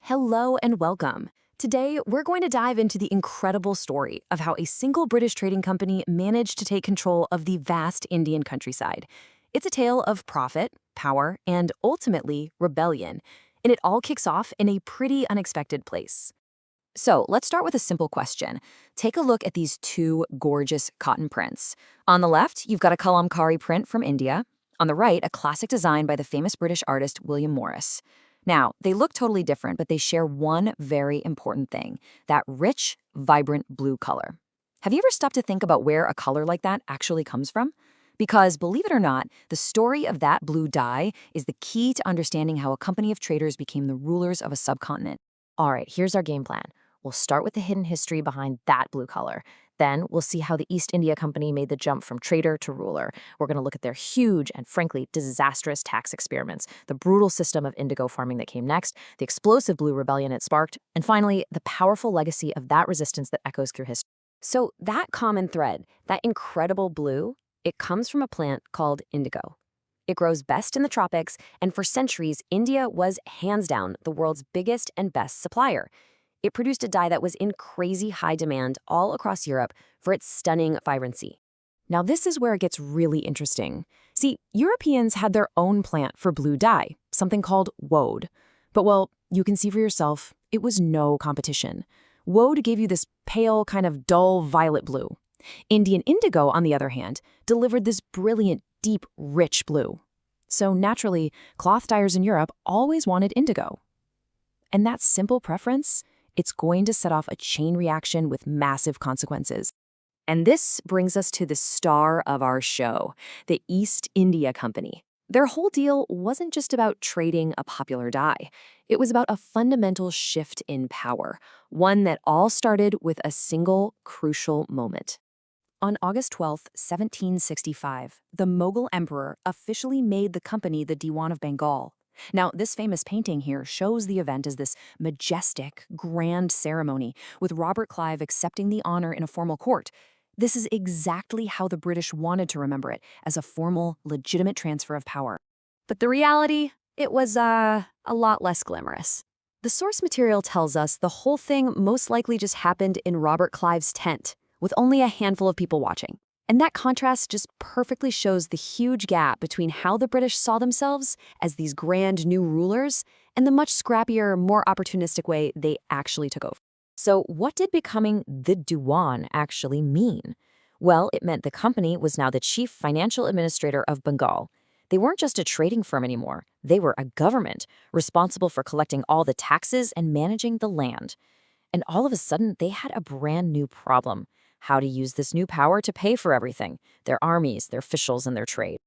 Hello and welcome. Today, we're going to dive into the incredible story of how a single British trading company managed to take control of the vast Indian countryside. It's a tale of profit, power, and ultimately rebellion, and it all kicks off in a pretty unexpected place. So, let's start with a simple question. Take a look at these two gorgeous cotton prints. On the left, you've got a kalamkari print from India. On the right, a classic design by the famous British artist William Morris. Now, they look totally different, but they share one very important thing, that rich, vibrant blue color. Have you ever stopped to think about where a color like that actually comes from? Because, believe it or not, the story of that blue dye is the key to understanding how a company of traders became the rulers of a subcontinent. All right, here's our game plan. We'll start with the hidden history behind that blue color. Then we'll see how the East India Company made the jump from trader to ruler. We're going to look at their huge and frankly disastrous tax experiments, the brutal system of indigo farming that came next, the explosive blue rebellion it sparked, and finally, the powerful legacy of that resistance that echoes through history. So that common thread, that incredible blue, it comes from a plant called indigo. It grows best in the tropics, and for centuries, India was hands down the world's biggest and best supplier. It produced a dye that was in crazy high demand all across Europe for its stunning vibrancy. Now, this is where it gets really interesting. See, Europeans had their own plant for blue dye, something called woad. But, well, you can see for yourself, it was no competition. Woad gave you this pale, kind of dull violet blue. Indian indigo, on the other hand, delivered this brilliant, deep, rich blue. So, naturally, cloth dyers in Europe always wanted indigo. And that simple preference, it's going to set off a chain reaction with massive consequences. And this brings us to the star of our show, the East India Company. Their whole deal wasn't just about trading a popular dye. It was about a fundamental shift in power, one that all started with a single crucial moment. On August 12, 1765, the Mughal emperor officially made the company the Diwan of Bengal. Now, this famous painting here shows the event as this majestic, grand ceremony, with Robert Clive accepting the honor in a formal court. This is exactly how the British wanted to remember it, as a formal, legitimate transfer of power. But the reality, it was, a lot less glamorous. The source material tells us the whole thing most likely just happened in Robert Clive's tent, with only a handful of people watching. And that contrast just perfectly shows the huge gap between how the British saw themselves as these grand new rulers and the much scrappier, more opportunistic way they actually took over. So what did becoming the Diwan actually mean? Well, it meant the company was now the chief financial administrator of Bengal. They weren't just a trading firm anymore. They were a government, responsible for collecting all the taxes and managing the land. And all of a sudden, they had a brand new problem. How to use this new power to pay for everything, their armies, their officials, and their trade.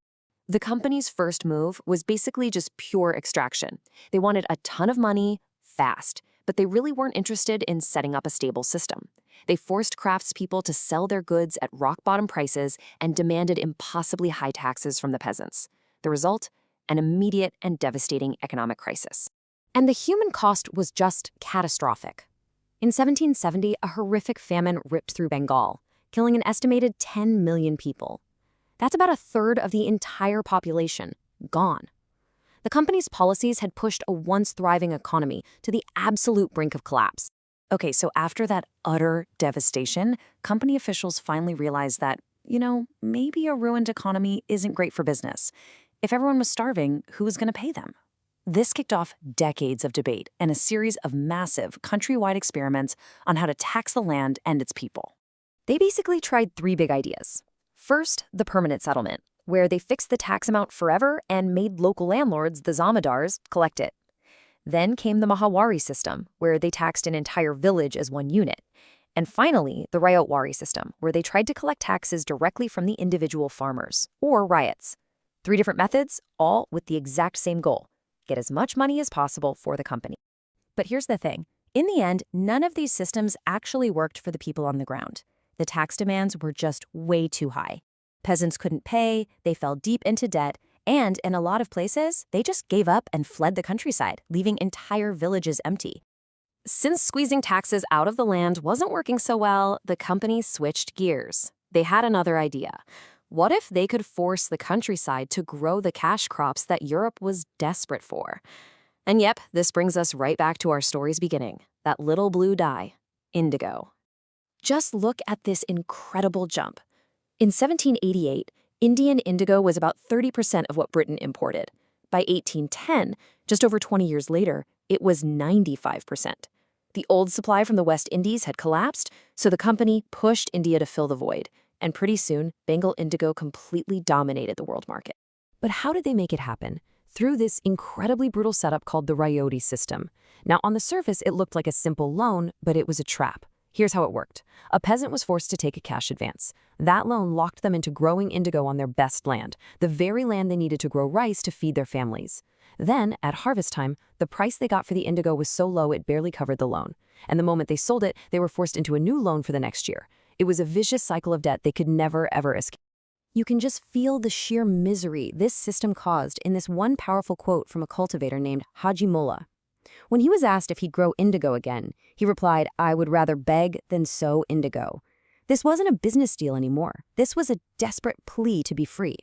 The company's first move was basically just pure extraction. They wanted a ton of money, fast, but they really weren't interested in setting up a stable system. They forced craftspeople to sell their goods at rock-bottom prices and demanded impossibly high taxes from the peasants. The result? An immediate and devastating economic crisis. And the human cost was just catastrophic. In 1770, a horrific famine ripped through Bengal, killing an estimated 10 million people. That's about a third of the entire population, gone. The company's policies had pushed a once thriving economy to the absolute brink of collapse. Okay, so after that utter devastation, company officials finally realized that, maybe a ruined economy isn't great for business. If everyone was starving, who was going to pay them? This kicked off decades of debate and a series of massive countrywide experiments on how to tax the land and its people. They basically tried three big ideas. First, the permanent settlement, where they fixed the tax amount forever and made local landlords, the zamindars, collect it. Then came the Mahawari system, where they taxed an entire village as one unit. And finally, the Ryotwari system, where they tried to collect taxes directly from the individual farmers, or ryots. Three different methods, all with the exact same goal: get as much money as possible for the company. But here's the thing. In the end, none of these systems actually worked for the people on the ground. The tax demands were just way too high. Peasants couldn't pay, they fell deep into debt, and in a lot of places, they just gave up and fled the countryside, leaving entire villages empty. Since squeezing taxes out of the land wasn't working so well, the company switched gears. They had another idea. What if they could force the countryside to grow the cash crops that Europe was desperate for? And yep, this brings us right back to our story's beginning, that little blue dye, indigo. Just look at this incredible jump. In 1788, Indian indigo was about 30% of what Britain imported. By 1810, just over 20 years later, it was 95%. The old supply from the West Indies had collapsed, so the company pushed India to fill the void, and pretty soon, Bengal indigo completely dominated the world market. But how did they make it happen? Through this incredibly brutal setup called the Rayodi system. Now, on the surface, it looked like a simple loan, but it was a trap. Here's how it worked. A peasant was forced to take a cash advance. That loan locked them into growing indigo on their best land, the very land they needed to grow rice to feed their families. Then, at harvest time, the price they got for the indigo was so low it barely covered the loan. And the moment they sold it, they were forced into a new loan for the next year. It was a vicious cycle of debt they could never, ever escape. You can just feel the sheer misery this system caused in this one powerful quote from a cultivator named Haji Mullah. When he was asked if he'd grow indigo again, he replied, "I would rather beg than sow indigo." This wasn't a business deal anymore. This was a desperate plea to be free.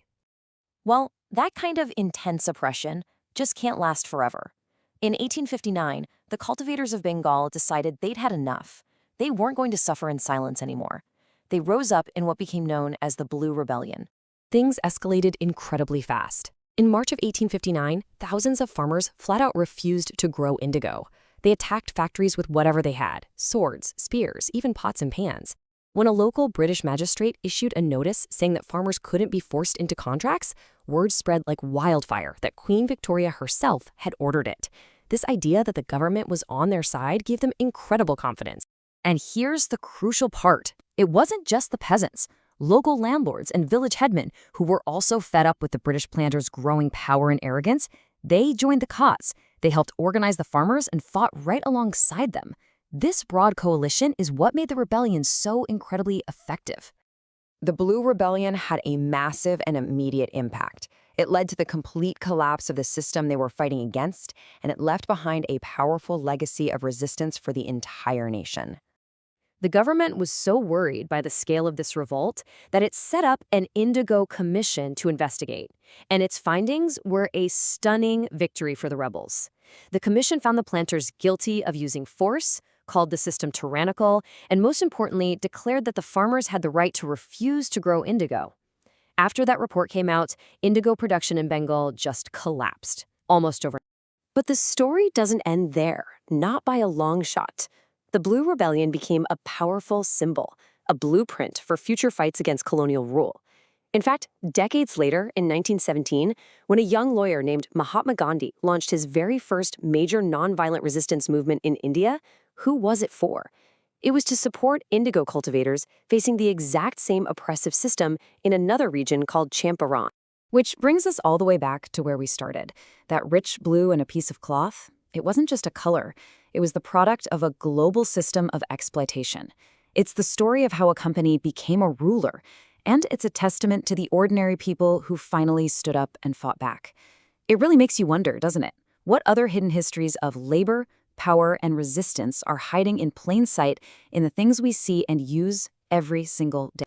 Well, that kind of intense oppression just can't last forever. In 1859, the cultivators of Bengal decided they'd had enough. They weren't going to suffer in silence anymore. They rose up in what became known as the Blue Rebellion. Things escalated incredibly fast. In March of 1859, thousands of farmers flat out refused to grow indigo. They attacked factories with whatever they had: swords, spears, even pots and pans. When a local British magistrate issued a notice saying that farmers couldn't be forced into contracts, word spread like wildfire that Queen Victoria herself had ordered it. This idea that the government was on their side gave them incredible confidence. And here's the crucial part. It wasn't just the peasants. Local landlords and village headmen, who were also fed up with the British planters' growing power and arrogance, they joined the cause. They helped organize the farmers and fought right alongside them. This broad coalition is what made the rebellion so incredibly effective. The Blue Rebellion had a massive and immediate impact. It led to the complete collapse of the system they were fighting against, and it left behind a powerful legacy of resistance for the entire nation. The government was so worried by the scale of this revolt that it set up an Indigo Commission to investigate, and its findings were a stunning victory for the rebels. The commission found the planters guilty of using force, called the system tyrannical, and most importantly, declared that the farmers had the right to refuse to grow indigo. After that report came out, indigo production in Bengal just collapsed, almost overnight. But the story doesn't end there, not by a long shot. The Blue Rebellion became a powerful symbol, a blueprint for future fights against colonial rule. In fact, decades later, in 1917, when a young lawyer named Mahatma Gandhi launched his very first major nonviolent resistance movement in India, who was it for? It was to support indigo cultivators facing the exact same oppressive system in another region called Champaran. Which brings us all the way back to where we started. That rich blue in a piece of cloth, it wasn't just a color. It was the product of a global system of exploitation. It's the story of how a company became a ruler, and it's a testament to the ordinary people who finally stood up and fought back. It really makes you wonder, doesn't it? What other hidden histories of labor, power, and resistance are hiding in plain sight in the things we see and use every single day?